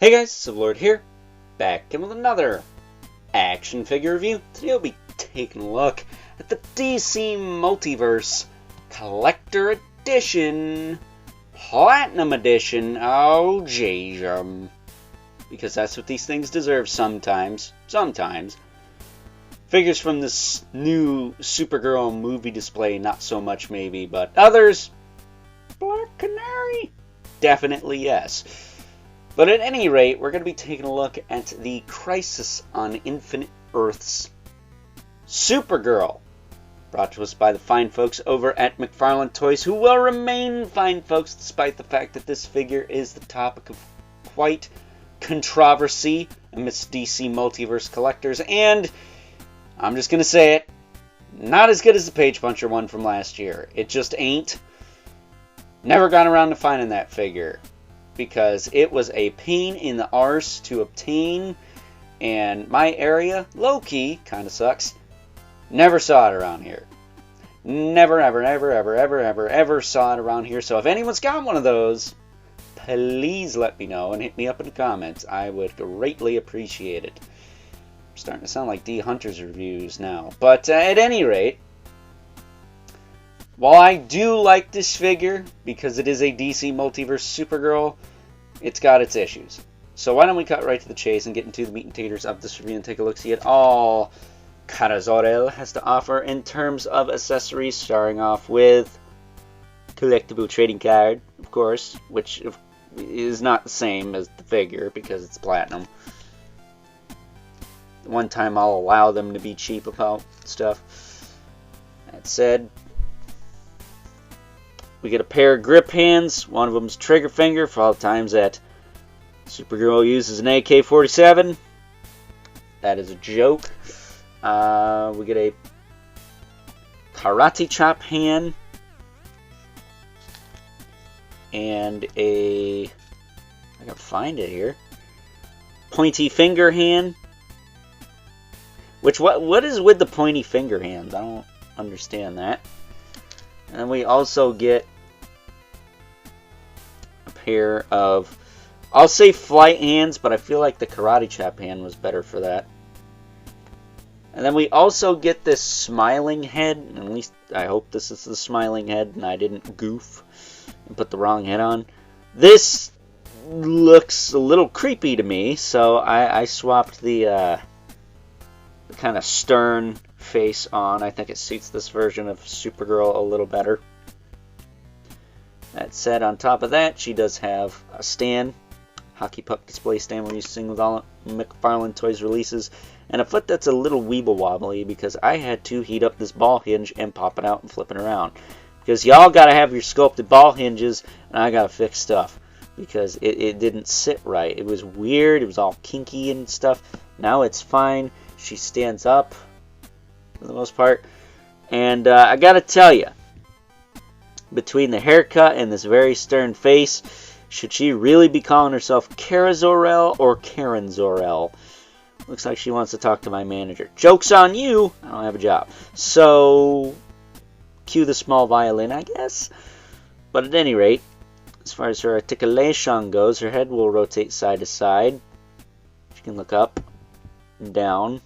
Hey guys, Superlord here, back in with another action figure review. Today we'll be taking a look at the DC Multiverse Collector Edition, Platinum Edition. Oh, jeez, because that's what these things deserve sometimes. Figures from this new Supergirl movie display, not so much maybe, but others, Black Canary, definitely yes. But at any rate, we're going to be taking a look at the Crisis on Infinite Earths Supergirl, brought to us by the fine folks over at McFarlane Toys, who will remain fine folks despite the fact that this figure is the topic of quite controversy amidst DC Multiverse collectors, and I'm just going to say it, not as good as the Page Puncher one from last year. It just ain't. Never got around to finding that figure, because it was a pain in the arse to obtain, and my area, low-key, kind of sucks. Never saw it around here. Never, ever saw it around here. So if anyone's got one of those, please let me know and hit me up in the comments. I would greatly appreciate it. I'm starting to sound like D. Hunter's reviews now. But at any rate, while I do like this figure, because it is a DC Multiverse Supergirl, it's got its issues. So why don't we cut right to the chase and get into the meat and taters of this review and take a look-see at all Carazorel has to offer in terms of accessories, starting off with collectible trading card, of course, which is not the same as the figure because it's platinum. One time I'll allow them to be cheap about stuff. That said, we get a pair of grip hands. One of them's trigger finger for all the times that Supergirl uses an AK-47. That is a joke. We get a karate chop hand. And I gotta find it here. Pointy finger hand. What is with the pointy finger hands? I don't understand that. And we also get a pair of, I'll say flight hands, but I feel like the karate chop hand was better for that. And then we also get this smiling head. At least I hope this is the smiling head and I didn't goof and put the wrong head on. This looks a little creepy to me, so I swapped the kind of stern face on. I think it suits this version of Supergirl a little better. That said, on top of that, she does have a stand, hockey puck display stand we're using with all McFarlane Toys releases, and a foot that's a little weeble wobbly because I had to heat up this ball hinge and pop it out and flip it around. Because y'all gotta have your sculpted ball hinges, and I gotta fix stuff because it didn't sit right. It was weird, it was all kinky and stuff. Now it's fine. She stands up for the most part, and I gotta tell you, between the haircut and this very stern face, should she really be calling herself Carazorel or Karen Zor-El? Looks like she wants to talk to my manager. Joke's on you, I don't have a job. So cue the small violin, I guess. But at any rate, as far as her articulation goes, her head will rotate side to side. She can look up and down,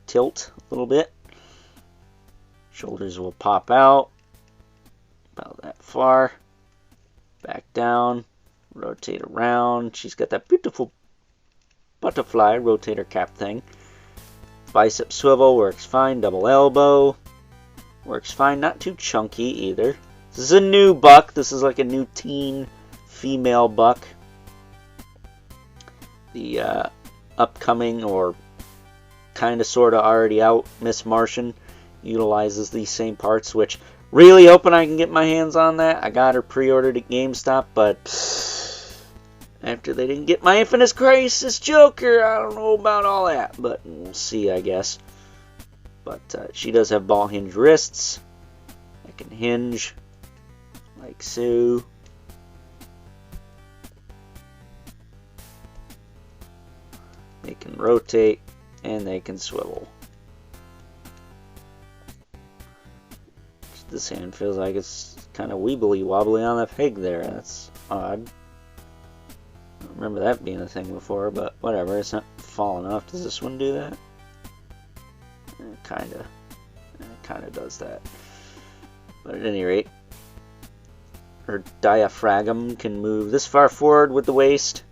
tilt a little bit. Shoulders will pop out about that far. Back down, rotate around. She's got that beautiful butterfly rotator cap thing. Bicep swivel works fine. Double elbow works fine. Not too chunky either. This is a new buck. This is like a new teen female buck. The upcoming or kind of sort of already out Miss Martian utilizes these same parts, which really hoping I can get my hands on that. I got her pre-ordered at GameStop, but after they didn't get my Infinite Crisis Joker, I don't know about all that, but we'll see, I guess. But she does have ball hinge wrists that can hinge like so. They can rotate and they can swivel. This hand feels like it's kind of weebly wobbly on the peg there. That's odd. I don't remember that being a thing before, but whatever. It's not falling off. Does this one do that? It kinda does that. But at any rate, her diaphragm can move this far forward with the waist.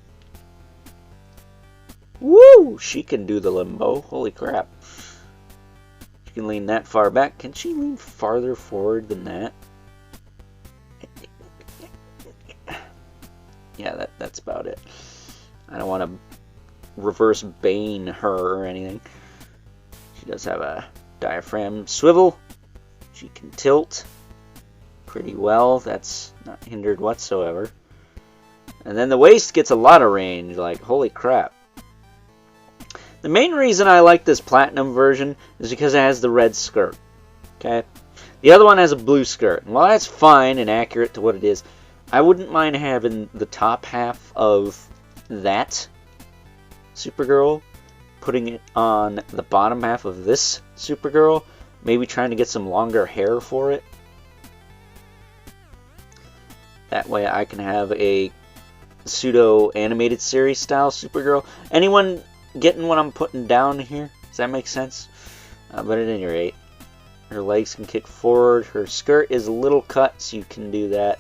Woo! She can do the limbo. Holy crap. She can lean that far back. Can she lean farther forward than that? Yeah, that's about it. I don't want to reverse Bane her or anything. She does have a diaphragm swivel. She can tilt pretty well. That's not hindered whatsoever. And then the waist gets a lot of range. Like, holy crap. The main reason I like this platinum version is because it has the red skirt. Okay? The other one has a blue skirt. And while that's fine and accurate to what it is, I wouldn't mind having the top half of that Supergirl, putting it on the bottom half of this Supergirl, maybe trying to get some longer hair for it. That way I can have a pseudo animated series style Supergirl. Anyone getting what I'm putting down here? Does that make sense? But at any rate, her legs can kick forward. Her skirt is a little cut, so you can do that.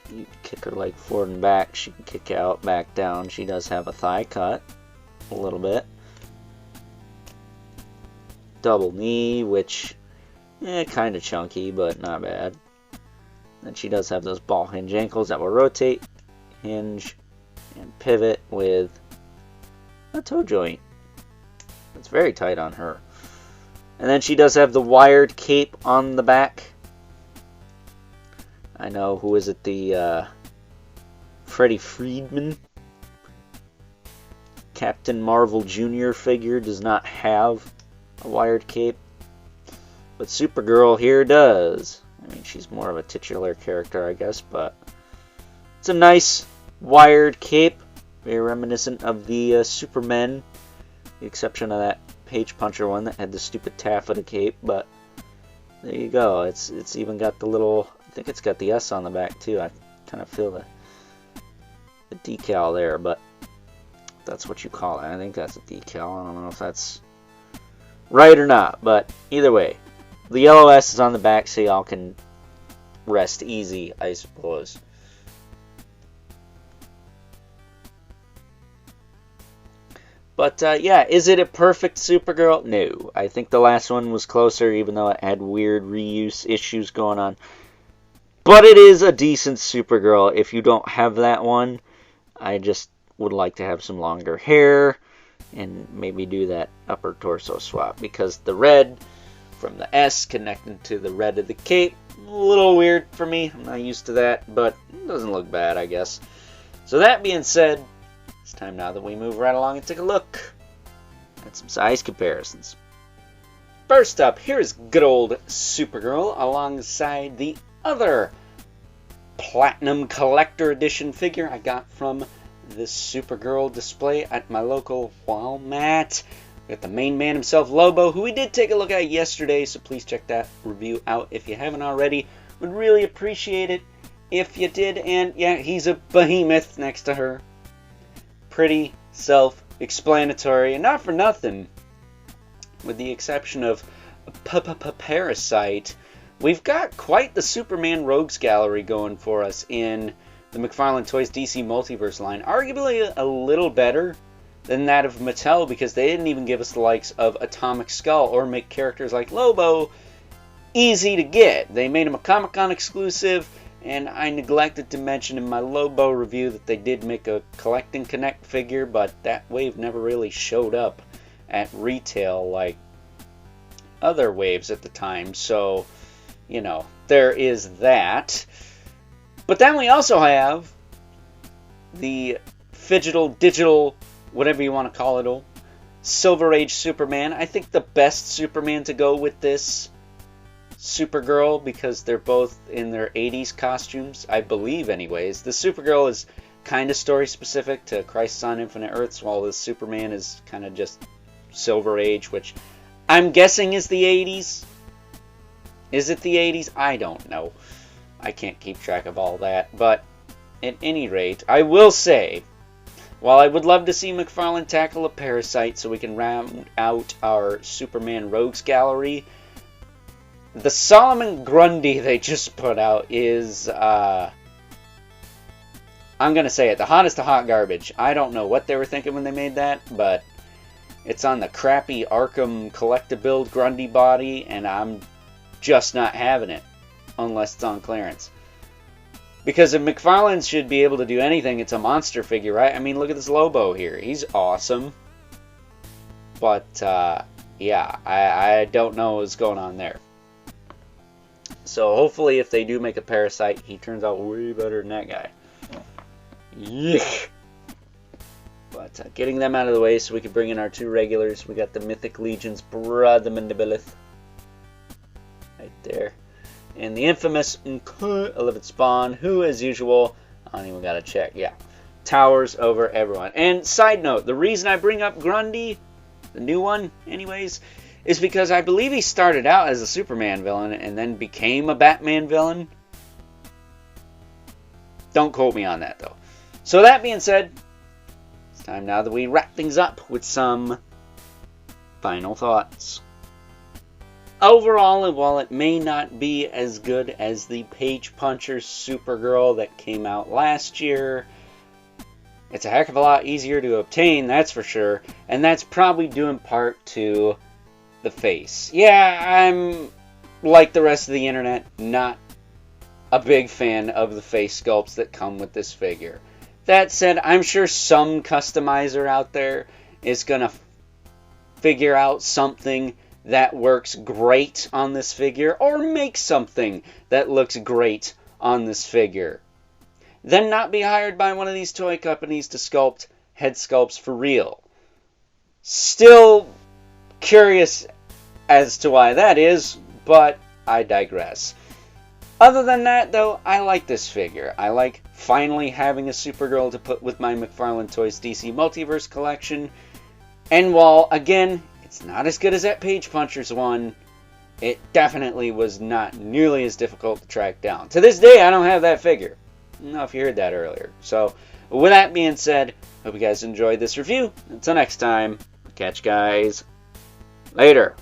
You kick her leg forward and back. She can kick out, back down. She does have a thigh cut, a little bit. Double knee, which, kind of chunky, but not bad. Then she does have those ball hinge ankles that will rotate, hinge, and pivot with a toe joint. It's very tight on her. And then she does have the wired cape on the back. I know, who is it? The Freddie Freedman Captain Marvel Jr. figure does not have a wired cape. But Supergirl here does. I mean, she's more of a titular character, I guess, but it's a nice wired cape. Very reminiscent of the Supermen, the exception of that Page Puncher one that had the stupid taffeta cape, but there you go. It's even got the little, I think it's got the S on the back too. I kind of feel the decal there, but that's what you call it. I think that's a decal. I don't know if that's right or not, but either way, the yellow S is on the back so y'all can rest easy, I suppose. But yeah, is it a perfect Supergirl? No. I think the last one was closer, even though it had weird reuse issues going on. But it is a decent Supergirl. If you don't have that one, I just would like to have some longer hair and maybe do that upper torso swap, because the red from the S connecting to the red of the cape, a little weird for me. I'm not used to that, but it doesn't look bad, I guess. So that being said, it's time now that we move right along and take a look at some size comparisons. First up, here's good old Supergirl alongside the other Platinum Collector Edition figure I got from this Supergirl display at my local Walmart. We got the main man himself, Lobo, who we did take a look at yesterday, so please check that review out if you haven't already. Would really appreciate it if you did. And yeah, he's a behemoth next to her. Pretty self-explanatory, and not for nothing, with the exception of Parasite, we've got quite the Superman Rogues Gallery going for us in the McFarlane Toys DC Multiverse line. Arguably a little better than that of Mattel, because they didn't even give us the likes of Atomic Skull or make characters like Lobo easy to get. They made him a Comic-Con exclusive. And I neglected to mention in my Lobo review that they did make a Collect and Connect figure, but that wave never really showed up at retail like other waves at the time. So, you know, there is that. But then we also have the digital, whatever you want to call it, Silver Age Superman. I think the best Superman to go with this Supergirl, because they're both in their 80s costumes, I believe anyways. The Supergirl is kind of story specific to Crisis on Infinite Earths, while the Superman is kind of just Silver Age, which I'm guessing is the 80s. Is it the 80s? I don't know. I can't keep track of all that, but at any rate, I will say, while I would love to see McFarlane tackle a Parasite so we can round out our Superman Rogues Gallery, the Solomon Grundy they just put out is, I'm going to say it, the hottest of hot garbage. I don't know what they were thinking when they made that, but it's on the crappy Arkham Collectabuild Grundy body, and I'm just not having it unless it's on clearance. Because if McFarlane should be able to do anything, it's a monster figure, right? I mean, look at this Lobo here. He's awesome. But, yeah, I don't know what's going on there. So, hopefully, if they do make a Parasite, he turns out way better than that guy. Yuck! But, getting them out of the way so we can bring in our two regulars. We got the Mythic Legion's Brother Mandibilith. Right there. And the infamous 11th Spawn, who, as usual, I don't even gotta check, yeah, towers over everyone. And side note, the reason I bring up Grundy, the new one, anyways, is because I believe he started out as a Superman villain and then became a Batman villain. Don't quote me on that, though. So that being said, it's time now that we wrap things up with some final thoughts. Overall, and while it may not be as good as the Page Puncher Supergirl that came out last year, it's a heck of a lot easier to obtain, that's for sure, and that's probably due in part to the face. Yeah, I'm, like the rest of the internet, not a big fan of the face sculpts that come with this figure. That said, I'm sure some customizer out there is going to figure out something that works great on this figure, or make something that looks great on this figure. Then not be hired by one of these toy companies to sculpt head sculpts for real. Still curious as to why that is, but I digress. Other than that, though, I like this figure. I like finally having a Supergirl to put with my McFarlane Toys DC Multiverse collection. And while, again, it's not as good as that Page Punchers one, it definitely was not nearly as difficult to track down. To this day, I don't have that figure. I don't know if you heard that earlier. So, with that being said, hope you guys enjoyed this review. Until next time, catch you guys later.